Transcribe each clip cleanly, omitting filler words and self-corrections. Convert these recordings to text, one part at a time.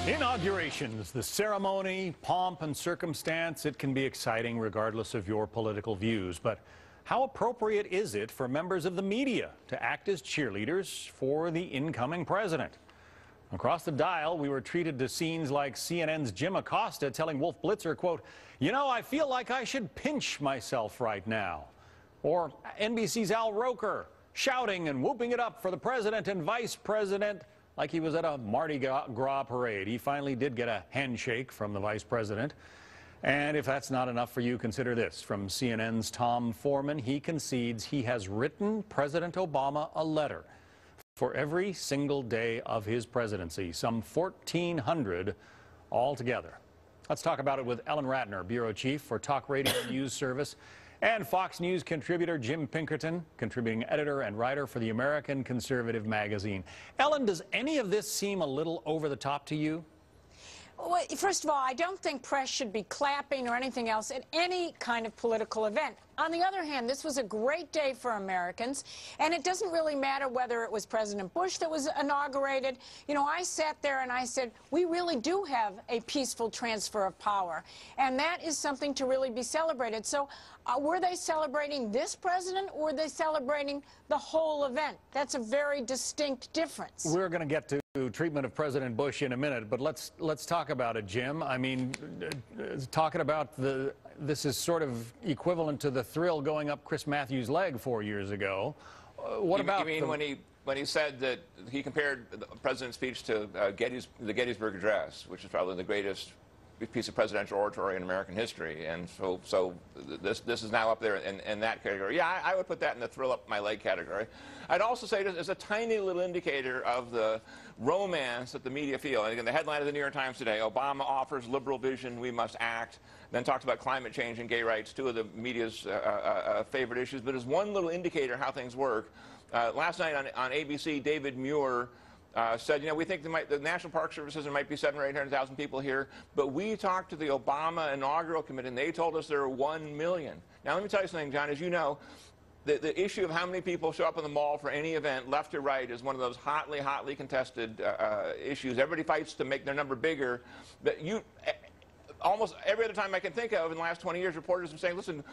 Inaugurations, the ceremony, pomp and circumstance, it can be exciting regardless of your political views. But how appropriate is it for members of the media to act as cheerleaders for the incoming president? Across the dial, we were treated to scenes like CNN's Jim Acosta telling Wolf Blitzer, quote, "You know, I feel like I should pinch myself right now." Or NBC's Al Roker shouting and whooping it up for the president and vice president like he was at a Mardi Gras parade. He finally did get a handshake from the vice president. And if that's not enough for you, consider this. From CNN's Tom Foreman, he concedes he has written President Obama a letter for every single day of his presidency, some 1,400 altogether. Let's talk about it with Ellen Ratner, bureau chief for Talk Radio News Service, and Fox News contributor Jim Pinkerton, contributing editor and writer for the American Conservative magazine. Ellen, does any of this seem a little over the top to you? Well, first of all, I don't think press should be clapping or anything else at any kind of political event. On the other hand, this was a great day for Americans, and it doesn't really matter whether it was President Bush that was inaugurated. You know, I sat there and I said, we really do have a peaceful transfer of power, and that is something to really be celebrated. So were they celebrating this president, or were they celebrating the whole event? That's a very distinct difference. We're going to get to treatment of President Bush in a minute, but let's talk about it, Jim. I mean, talking about this is sort of equivalent to the thrill going up Chris Matthews' leg 4 years ago. What about? You mean when he said that he compared the president's speech to the Gettysburg Address, which is probably the greatest piece of presidential oratory in American history, and so this is now up there in that category. Yeah, I would put that in the thrill up my leg category. I'd also say this is a tiny little indicator of the romance that the media feel. And again, the headline of the New York Times today: Obama offers liberal vision, we must act. Then talks about climate change and gay rights, two of the media's favorite issues. But as one little indicator how things work, last night on ABC, David Muir said, you know, we think the National Park Service says there might be 700,000 or 800,000 people here, but we talked to the Obama Inaugural Committee, and they told us there are 1 million. Now, let me tell you something, John. As you know, the issue of how many people show up in the mall for any event, left or right, is one of those hotly contested issues. Everybody fights to make their number bigger. But almost every other time I can think of in the last 20 years, reporters have been saying, listen,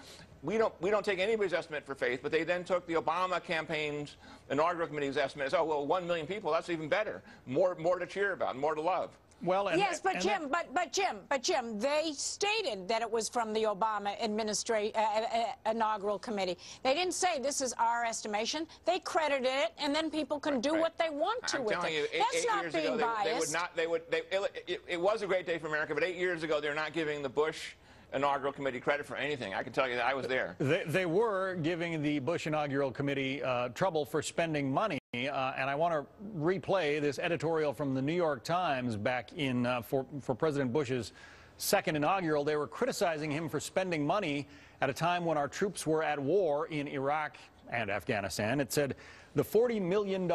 we don't take anybody's estimate for faith, but they then took the Obama campaign's inaugural committee's estimate and said, oh, well, 1 million people, that's even better. More to cheer about, more to love. Well, yes, but Jim, they stated that it was from the Obama inaugural committee. They didn't say this is our estimation. They credited it, and then people can do what they want to with it. That's not being biased. It was a great day for America, but 8 years ago, they're not giving the Bush Inaugural Committee credit for anything. I can tell you that I was there. They were giving the Bush Inaugural Committee trouble for spending money, and I want to replay this editorial from the New York Times back in for President Bush's second inaugural. They were criticizing him for spending money at a time when our troops were at war in Iraq and Afghanistan. It said the $40 million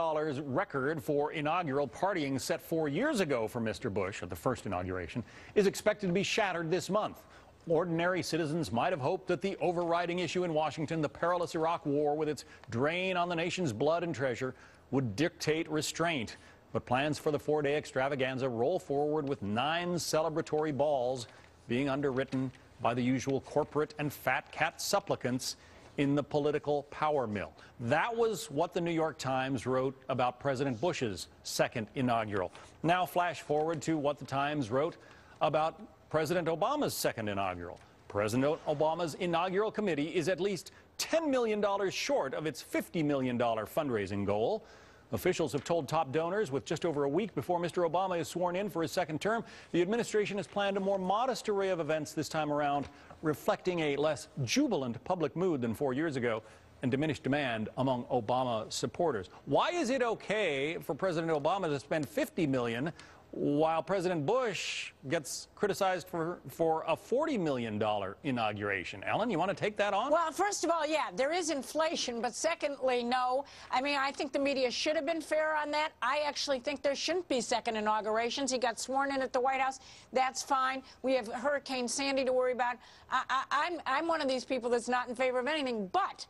record for inaugural partying set 4 years ago for Mr. Bush at the first inauguration is expected to be shattered this month. Ordinary citizens might have hoped that the overriding issue in Washington, the perilous Iraq War with its drain on the nation's blood and treasure, would dictate restraint. But plans for the 4-day extravaganza roll forward with 9 celebratory balls being underwritten by the usual corporate and fat cat supplicants in the political power mill. That was what the New York Times wrote about President Bush's second inaugural. Now flash forward to what the Times wrote about President Obama's second inaugural. President Obama's inaugural committee is at least $10 million short of its $50 million fundraising goal. Officials have told top donors, with just over a week before Mr. Obama is sworn in for his second term, the administration has planned a more modest array of events this time around, reflecting a less jubilant public mood than 4 years ago and diminished demand among Obama supporters. Why is it okay for President Obama to spend $50 million while President Bush gets criticized for a $40 million inauguration? Ellen, you want to take that on? Well, first of all, yeah, there is inflation, but secondly, no. I mean, I think the media should have been fair on that. I actually think there shouldn't be second inaugurations. He got sworn in at the White House. That's fine. We have Hurricane Sandy to worry about. I'm one of these people that's not in favor of anything, but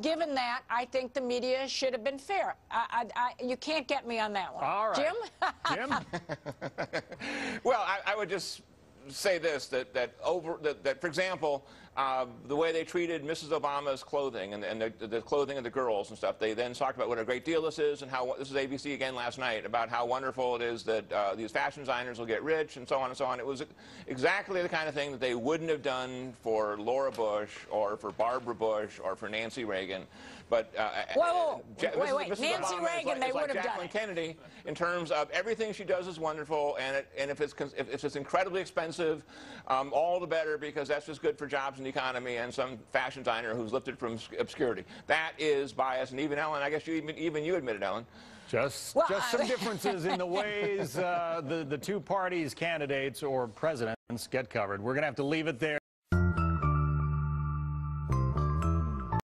given that, I think the media should have been fair. You can't get me on that one. All right. Jim? Jim? Well, I would just say this, that for example, the way they treated Mrs. Obama's clothing and the clothing of the girls and stuff, they then talked about what a great deal this is and how, this is ABC again last night, about how wonderful it is that these fashion designers will get rich and so on and so on. It was exactly the kind of thing that they wouldn't have done for Laura Bush or for Barbara Bush or for Nancy Reagan. But wait, Nancy Reagan, they would have done Jacqueline it. Kennedy, in terms of everything she does is wonderful, and if it's incredibly expensive, all the better, because that's just good for jobs and the economy and some fashion designer who's lifted from obscurity. That is bias, and even Ellen, I guess even you admitted, Ellen. Just some differences in the ways the two parties' candidates or presidents get covered. We're going to have to leave it there.